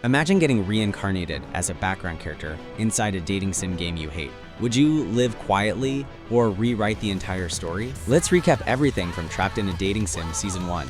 Imagine getting reincarnated as a background character inside a dating sim game you hate. Would you live quietly or rewrite the entire story? Let's recap everything from Trapped in a Dating Sim Season 1.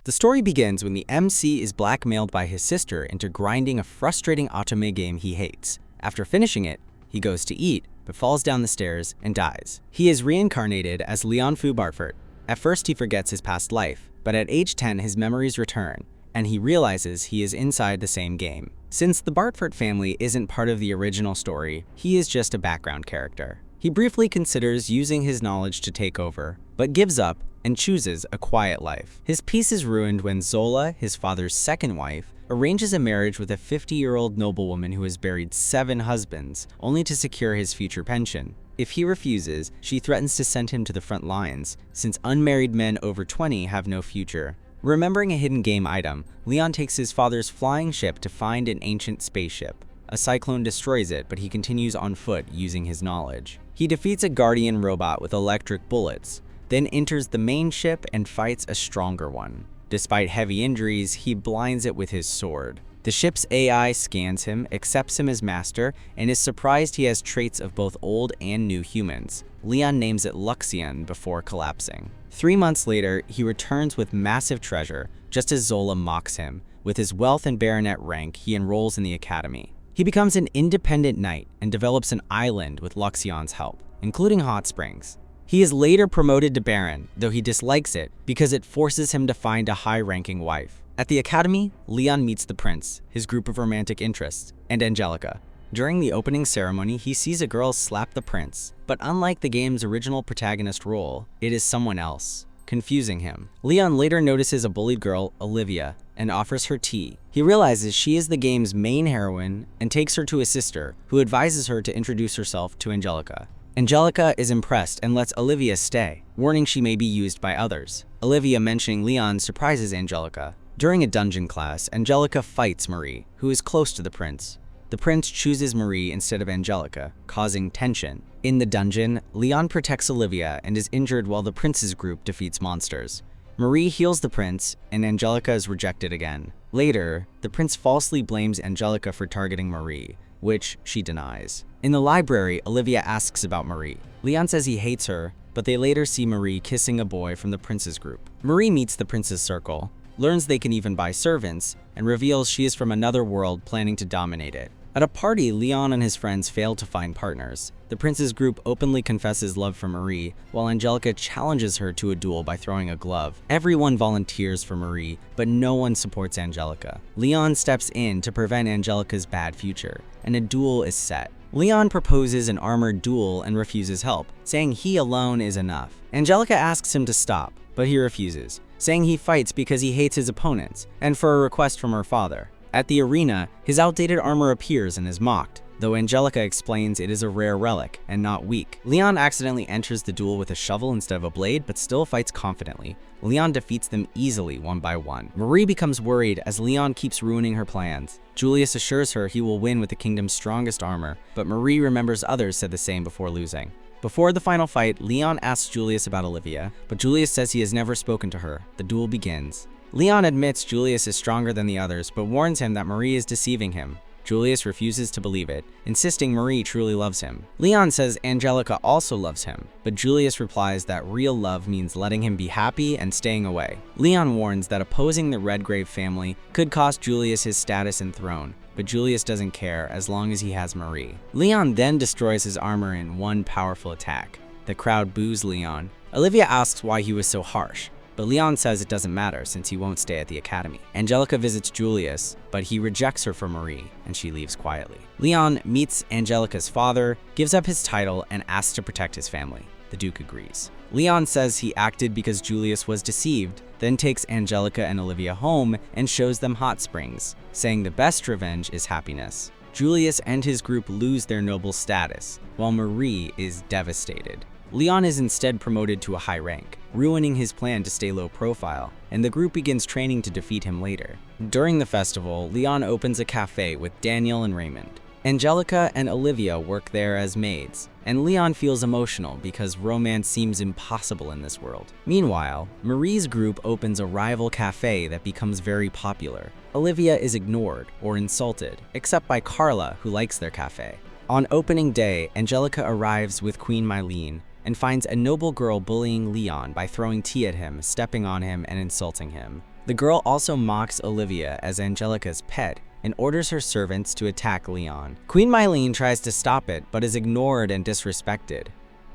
The story begins when the MC is blackmailed by his sister into grinding a frustrating Otome game he hates. After finishing it, he goes to eat, but falls down the stairs and dies. He is reincarnated as Leon Fu Bartford. At first he forgets his past life, but at age 10 his memories return, and he realizes he is inside the same game. Since the Bartford family isn't part of the original story, he is just a background character. He briefly considers using his knowledge to take over, but gives up and chooses a quiet life. His peace is ruined when Zola, his father's second wife, arranges a marriage with a 50-year-old noblewoman who has buried 7 husbands, only to secure his future pension. If he refuses, she threatens to send him to the front lines, since unmarried men over 20 have no future. Remembering a hidden game item, Leon takes his father's flying ship to find an ancient spaceship. A cyclone destroys it, but he continues on foot using his knowledge. He defeats a guardian robot with electric bullets, then enters the main ship and fights a stronger one. Despite heavy injuries, he blinds it with his sword. The ship's AI scans him, accepts him as master, and is surprised he has traits of both old and new humans. Leon names it Luxion before collapsing. 3 months later, he returns with massive treasure, just as Zola mocks him. With his wealth and baronet rank, he enrolls in the academy. He becomes an independent knight and develops an island with Luxion's help, including hot springs. He is later promoted to Baron, though he dislikes it because it forces him to find a high-ranking wife. At the academy, Leon meets the prince, his group of romantic interests, and Angelica. During the opening ceremony, he sees a girl slap the prince, but unlike the game's original protagonist role, it is someone else, confusing him. Leon later notices a bullied girl, Olivia, and offers her tea. He realizes she is the game's main heroine and takes her to his sister, who advises her to introduce herself to Angelica. Angelica is impressed and lets Olivia stay, warning she may be used by others. Olivia mentioning Leon surprises Angelica. During a dungeon class, Angelica fights Marie, who is close to the prince. The prince chooses Marie instead of Angelica, causing tension. In the dungeon, Leon protects Olivia and is injured while the prince's group defeats monsters. Marie heals the prince, and Angelica is rejected again. Later, the prince falsely blames Angelica for targeting Marie, which she denies. In the library, Olivia asks about Marie. Leon says he hates her, but they later see Marie kissing a boy from the prince's group. Marie meets the prince's circle, learns they can even buy servants, and reveals she is from another world planning to dominate it. At a party, Leon and his friends fail to find partners. The prince's group openly confesses love for Marie, while Angelica challenges her to a duel by throwing a glove. Everyone volunteers for Marie, but no one supports Angelica. Leon steps in to prevent Angelica's bad future, and a duel is set. Leon proposes an armored duel and refuses help, saying he alone is enough. Angelica asks him to stop, but he refuses, saying he fights because he hates his opponents, and for a request from her father. At the arena, his outdated armor appears and is mocked, though Angelica explains it is a rare relic and not weak. Leon accidentally enters the duel with a shovel instead of a blade, but still fights confidently. Leon defeats them easily one by one. Marie becomes worried as Leon keeps ruining her plans. Julius assures her he will win with the kingdom's strongest armor, but Marie remembers others said the same before losing. Before the final fight, Leon asks Julius about Olivia, but Julius says he has never spoken to her. The duel begins. Leon admits Julius is stronger than the others, but warns him that Marie is deceiving him. Julius refuses to believe it, insisting Marie truly loves him. Leon says Angelica also loves him, but Julius replies that real love means letting him be happy and staying away. Leon warns that opposing the Redgrave family could cost Julius his status and throne, but Julius doesn't care as long as he has Marie. Leon then destroys his armor in one powerful attack. The crowd boos Leon. Olivia asks why he was so harsh, but Leon says it doesn't matter since he won't stay at the academy. Angelica visits Julius, but he rejects her for Marie, and she leaves quietly. Leon meets Angelica's father, gives up his title, and asks to protect his family. The Duke agrees. Leon says he acted because Julius was deceived, then takes Angelica and Olivia home and shows them hot springs, saying the best revenge is happiness. Julius and his group lose their noble status, while Marie is devastated. Leon is instead promoted to a high rank, ruining his plan to stay low profile, and the group begins training to defeat him later. During the festival, Leon opens a cafe with Daniel and Raymond. Angelica and Olivia work there as maids, and Leon feels emotional because romance seems impossible in this world. Meanwhile, Marie's group opens a rival cafe that becomes very popular. Olivia is ignored or insulted, except by Carla, who likes their cafe. On opening day, Angelica arrives with Queen Mylene and finds a noble girl bullying Leon by throwing tea at him, stepping on him, and insulting him. The girl also mocks Olivia as Angelica's pet and orders her servants to attack Leon. Queen Mylene tries to stop it, but is ignored and disrespected.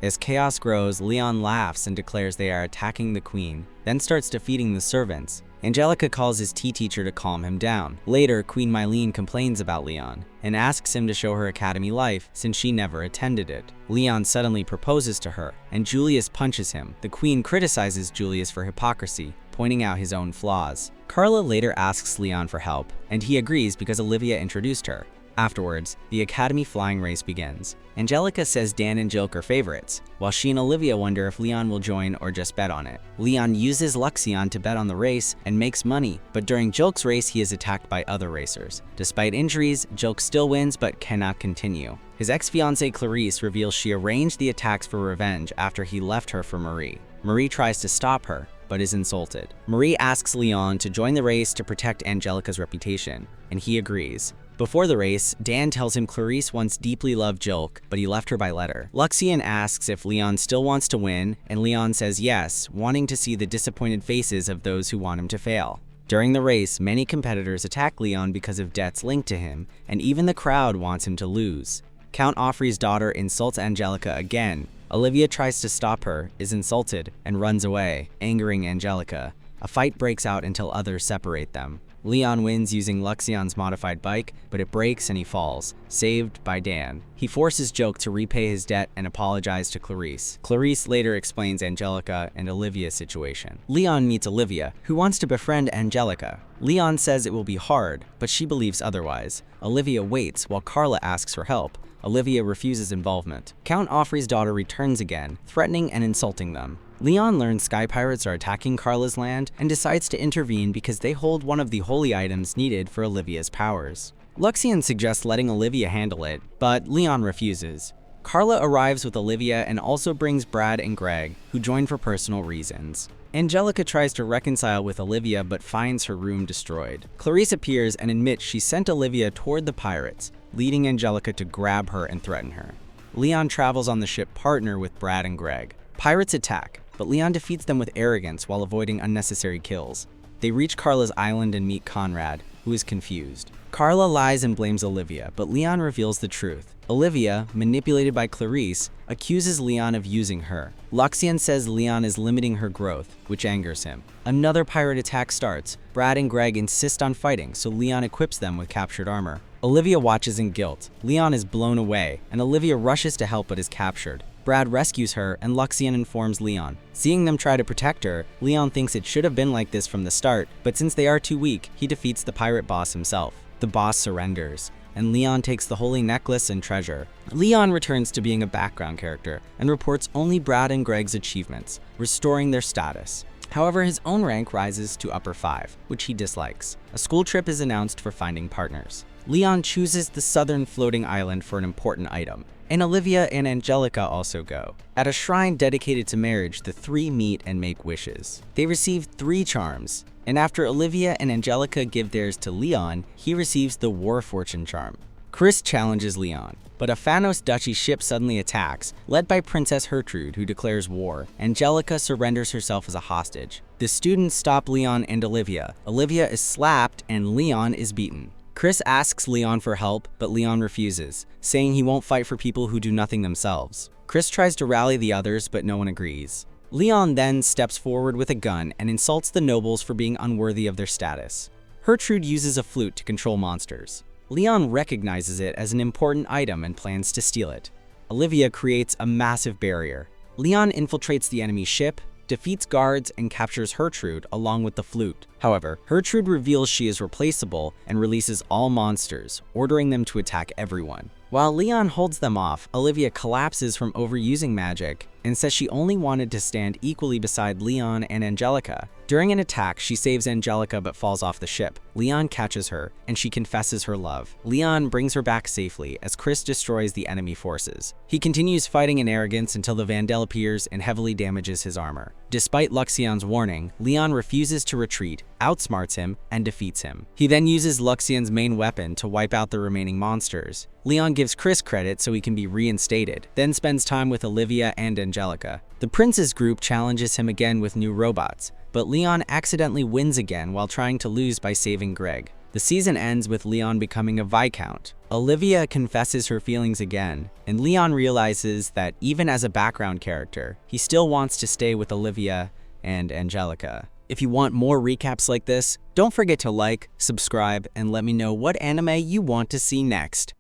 As chaos grows, Leon laughs and declares they are attacking the queen, then starts defeating the servants. Angelica calls his tea teacher to calm him down. Later, Queen Mylene complains about Leon and asks him to show her academy life since she never attended it. Leon suddenly proposes to her, and Julius punches him. The queen criticizes Julius for hypocrisy, pointing out his own flaws. Carla later asks Leon for help, and he agrees because Olivia introduced her. Afterwards, the academy flying race begins. Angelica says Dan and Jilk are favorites, while she and Olivia wonder if Leon will join or just bet on it. Leon uses Luxion to bet on the race and makes money, but during Jilk's race he is attacked by other racers. Despite injuries, Jilk still wins but cannot continue. His ex-fiancée Clarice reveals she arranged the attacks for revenge after he left her for Marie. Marie tries to stop her, but is insulted. Marie asks Leon to join the race to protect Angelica's reputation, and he agrees. Before the race, Dan tells him Clarice once deeply loved Jilk, but he left her by letter. Luxion asks if Leon still wants to win, and Leon says yes, wanting to see the disappointed faces of those who want him to fail. During the race, many competitors attack Leon because of debts linked to him, and even the crowd wants him to lose. Count Offrey's daughter insults Angelica again. Olivia tries to stop her, is insulted, and runs away, angering Angelica. A fight breaks out until others separate them. Leon wins using Luxion's modified bike, but it breaks and he falls, saved by Dan. He forces Jilk to repay his debt and apologize to Clarice. Clarice later explains Angelica and Olivia's situation. Leon meets Olivia, who wants to befriend Angelica. Leon says it will be hard, but she believes otherwise. Olivia waits while Carla asks for help. Olivia refuses involvement. Count Offrey's daughter returns again, threatening and insulting them. Leon learns sky pirates are attacking Carla's land and decides to intervene because they hold one of the holy items needed for Olivia's powers. Luxion suggests letting Olivia handle it, but Leon refuses. Carla arrives with Olivia and also brings Brad and Greg, who join for personal reasons. Angelica tries to reconcile with Olivia but finds her room destroyed. Clarice appears and admits she sent Olivia toward the pirates, leading Angelica to grab her and threaten her. Leon travels on the ship Partner with Brad and Greg. Pirates attack, but Leon defeats them with arrogance while avoiding unnecessary kills. They reach Carla's island and meet Conrad, who is confused. Carla lies and blames Olivia, but Leon reveals the truth. Olivia, manipulated by Clarice, accuses Leon of using her. Luxion says Leon is limiting her growth, which angers him. Another pirate attack starts. Brad and Greg insist on fighting, so Leon equips them with captured armor. Olivia watches in guilt. Leon is blown away, and Olivia rushes to help but is captured. Brad rescues her, and Luxion informs Leon. Seeing them try to protect her, Leon thinks it should have been like this from the start, but since they are too weak, he defeats the pirate boss himself. The boss surrenders, and Leon takes the holy necklace and treasure. Leon returns to being a background character and reports only Brad and Greg's achievements, restoring their status. However, his own rank rises to upper 5, which he dislikes. A school trip is announced for finding partners. Leon chooses the southern floating island for an important item, and Olivia and Angelica also go. At a shrine dedicated to marriage, the three meet and make wishes. They receive 3 charms, and after Olivia and Angelica give theirs to Leon, he receives the War Fortune charm. Chris challenges Leon, but a Phanos duchy ship suddenly attacks, led by Princess Hertude, who declares war. Angelica surrenders herself as a hostage. The students stop Leon and Olivia. Olivia is slapped and Leon is beaten. Chris asks Leon for help, but Leon refuses, saying he won't fight for people who do nothing themselves. Chris tries to rally the others, but no one agrees. Leon then steps forward with a gun and insults the nobles for being unworthy of their status. Hertude uses a flute to control monsters. Leon recognizes it as an important item and plans to steal it. Olivia creates a massive barrier. Leon infiltrates the enemy ship, defeats guards, and captures Hertude along with the flute. However, Hertude reveals she is replaceable and releases all monsters, ordering them to attack everyone. While Leon holds them off, Olivia collapses from overusing magic and says she only wanted to stand equally beside Leon and Angelica. During an attack, she saves Angelica but falls off the ship. Leon catches her, and she confesses her love. Leon brings her back safely as Chris destroys the enemy forces. He continues fighting in arrogance until the Vandal appears and heavily damages his armor. Despite Luxion's warning, Leon refuses to retreat, outsmarts him, and defeats him. He then uses Luxion's main weapon to wipe out the remaining monsters. Leon gives Chris credit so he can be reinstated, then spends time with Olivia and Angelica. The Prince's group challenges him again with new robots, but Leon accidentally wins again while trying to lose by saving Greg. The season ends with Leon becoming a Viscount. Olivia confesses her feelings again, and Leon realizes that even as a background character, he still wants to stay with Olivia and Angelica. If you want more recaps like this, don't forget to like, subscribe, and let me know what anime you want to see next.